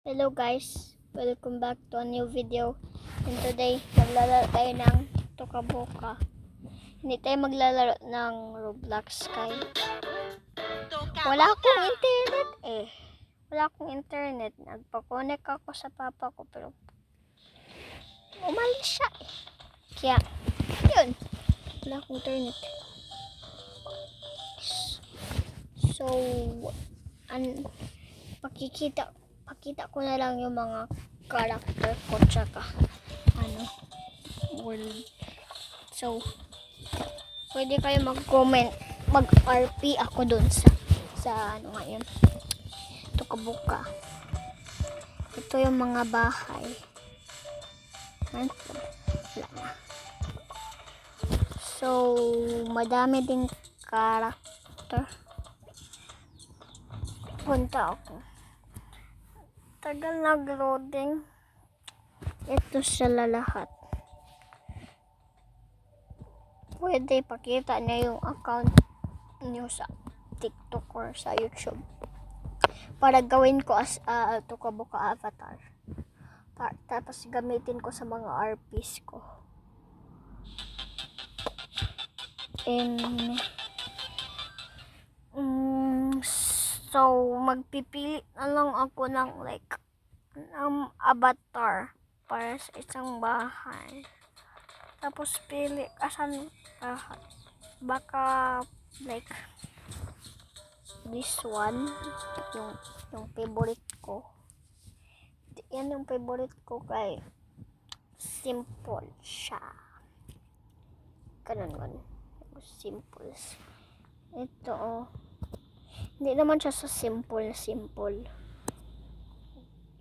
Hello guys, welcome back to a new video. And today, maglalaro tayo ng Tokaboka. Hindi tayo maglalaro ng Roblox kay wala akong internet eh. Wala akong internet. Nagpa-connect ako sa papa ko pero umalis siya eh. Kaya, yun. Wala akong internet. So, pakita ko na lang yung mga character ko tsaka world. So, pwede kayo mag-comment, mag-RP ako dun sa ngayon. Tokaboka. Ito yung mga bahay. Wala na. So, madami ding character. Punta ako. Tagal nag-loading. Ito sila lahat. Pwede pakita niya yung account niyo sa TikTok or sa YouTube. Para gawin ko as Tokaboka avatar. Tapos gamitin ko sa mga RPs ko. So, magpipili na lang ako ng avatar para sa isang bahay. Tapos pili asan lahat. Baka this one yung favorite ko. Yan yung favorite ko kay simple siya. Ganun. Simple. Ito hindi naman siya sa simple.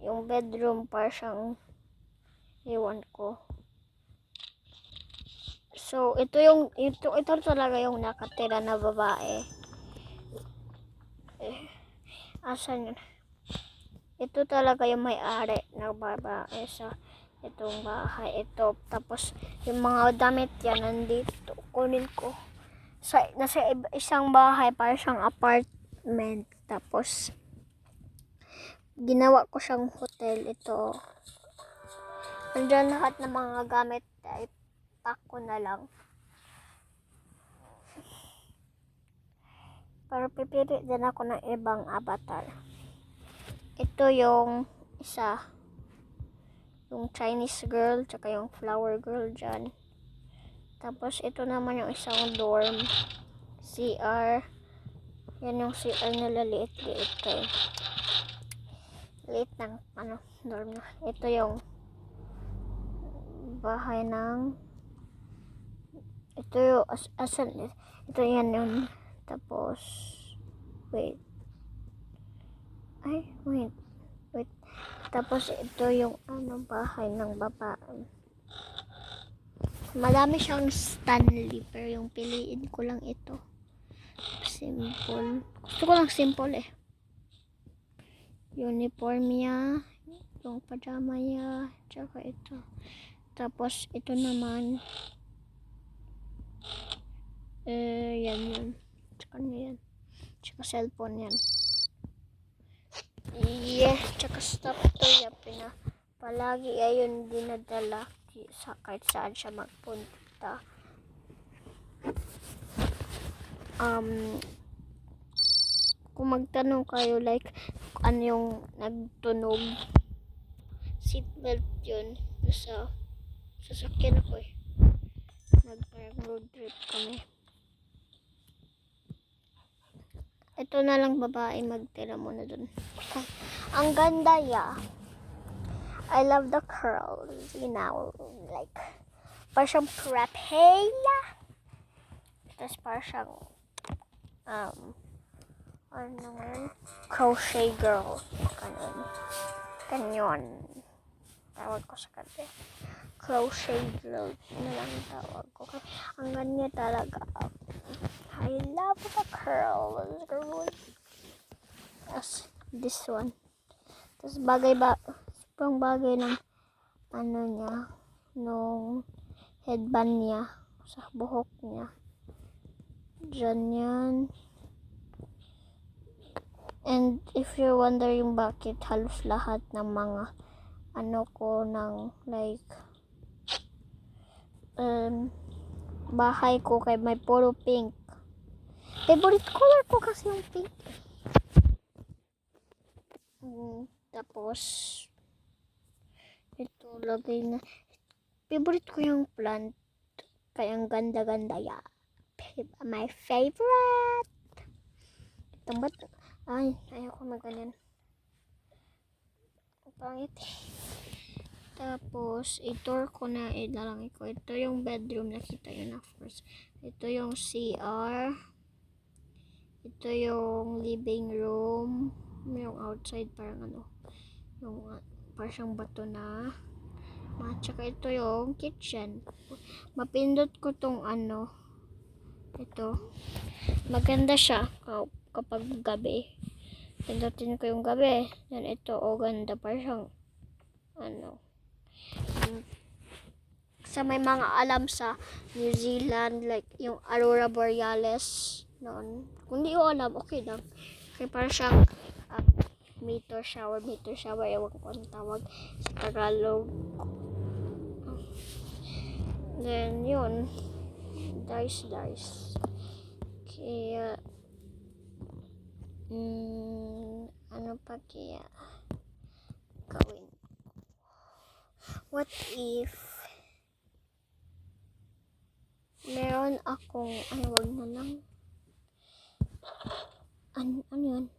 Yung bedroom para siyang iwan ko. So, ito talaga yung nakatira na babae. Asan yun? Ito talaga yung may-ari na babae sa itong bahay. Ito. Tapos, yung mga damit yan nandito. Kunin ko. Nasa isang bahay para siyang apartment. Tapos, ginawa ko siyang hotel. Ito. Andyan lahat ng mga gamit. Pack ko na lang. Pero pipili din ako ng ibang avatar. Ito yung isa. Yung Chinese girl. Tsaka yung flower girl dyan. Tapos ito naman yung isang dorm. CR. Yan yung CR nila liit-liit kayo. Liit ng dorm na. Ito yung bahay ng ito yung ito yan yun. Tapos wait. Tapos ito yung bahay ng babae. Madami siyang Stanley pero yung piliin ko lang ito. Simple. Gusto ko lang simple eh. Uniform niya, yung pajama niya, tsaka ito. Tapos ito naman yan. Tsaka yan. Tsaka cellphone yan. Tsaka stop to yan. Palagi ayun dinadala sa kahit saan siya magpunta. Kung magtanong kayo ano yung nagtunog, seatbelt yun. Nasa sasakyan ako eh. Parang road trip kami. Ito na lang babae, magtira muna dun. Ang ganda ya. I love the curls, parang siyang prepaya. Tapos parang siyang crochet girl. Ganyan. Tawag ko sa kanya. Crochet girl na lang tawag ko. Ang ganda talaga. I love the curls, girl. As this one. Tapos sobrang bagay ng niya, nung headband niya sa buhok niya. Diyan yan. And if you're wondering bakit halos lahat ng mga ano ko ng like bahay ko kay may puro pink. Favorite color ko kasi yung pink. Tapos ito lagay na. Favorite ko yung plant. Kaya ang ganda-ganda ya. My favorite. Itong ba't? Ay, ayoko maganan. Pangit. Tapos, i-tour ko na, ilalangin ko. Ito yung bedroom, nakita yun na first. Ito yung CR. Ito yung living room. Yung outside, parang ano, yung parang bato na. At saka ito yung kitchen. Mapindot ko tong ano, ito. Maganda siya kapag gabi. Pindutin ko yung gabi. Yan ito, ganda. Parang ano, sa may mga alam sa New Zealand, like yung Aurora Borealis noon. Kung di ko alam, okay lang. Kaya parang siyang meteor shower, ewan ko anong tawag sa Tagalog. Then yun, dice. Kaya ano pa kaya gawin? What if meron akong wag na lang. Ano yun?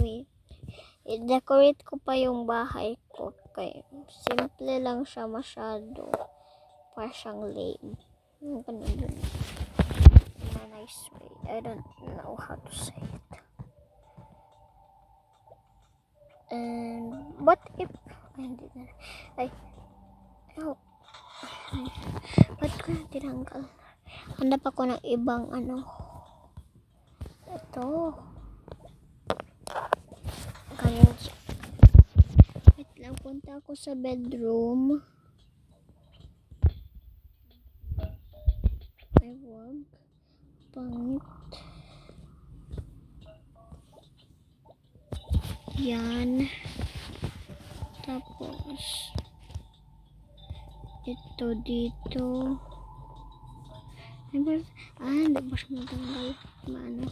Wait. I-decorate ko pa yung bahay ko. Kaya simple lang siya masyado. Parang siyang lame. Yung ganun yun. In a nice way. I don't know how to say it. And what if ba't ko na tinanggal? Hanap ako ng ibang ano. Ito. Ganyan siya. Wait lang, punta ako sa bedroom. Ay, wag. Pangit. Yan. Tapos ito dito. Hindi ba siya matanggal? Maano?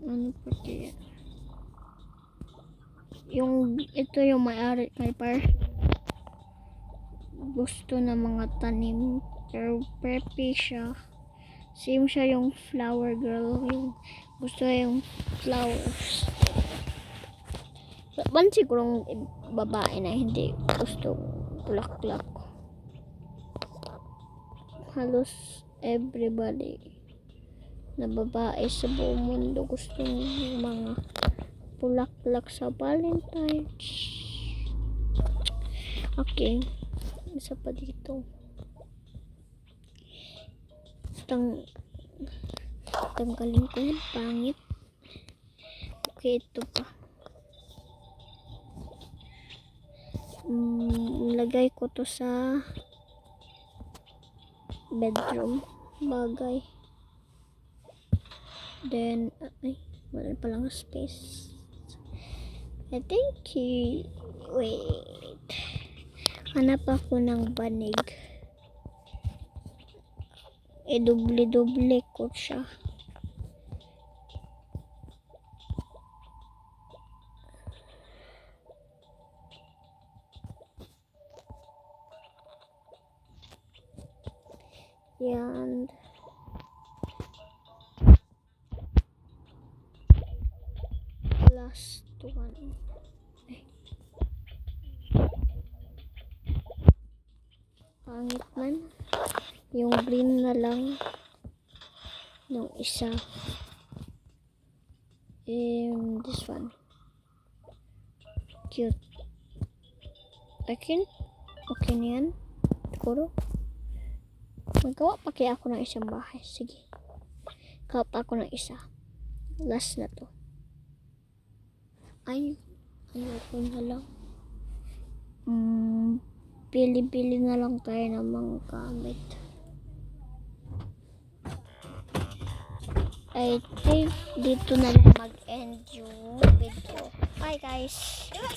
Ano pa kaya? Yung ito yung may-ari kay par gusto na mga tanim, pero preppy siya. Same siya yung flower girl, yung gusto yung flowers. Ban sigurong babae na hindi gusto bulaklak. Halos everybody na babae sa buong mundo gusto ng mga bulaklak sa Valentine's. Okay, isa pa dito. Tanggalin ko yung pangit. Okay, ito pa. Lagay ko to sa bedroom bagay. Then wala pa lang space. I think wait, hanap ako ng banig. Doble ko siya. Yan. Last one. Pangit man. Yung green na lang. Yung isa. This one. Cute. Okay na yan. Siguro. Magawa pa kaya ako ng isang bahay. Sige. Gawa pa ako ng isa. Last na to. Ayoko na lang. Pili-pili na lang tayo ng mga gamit. I think dito na lang mag-end yung video. Bye guys!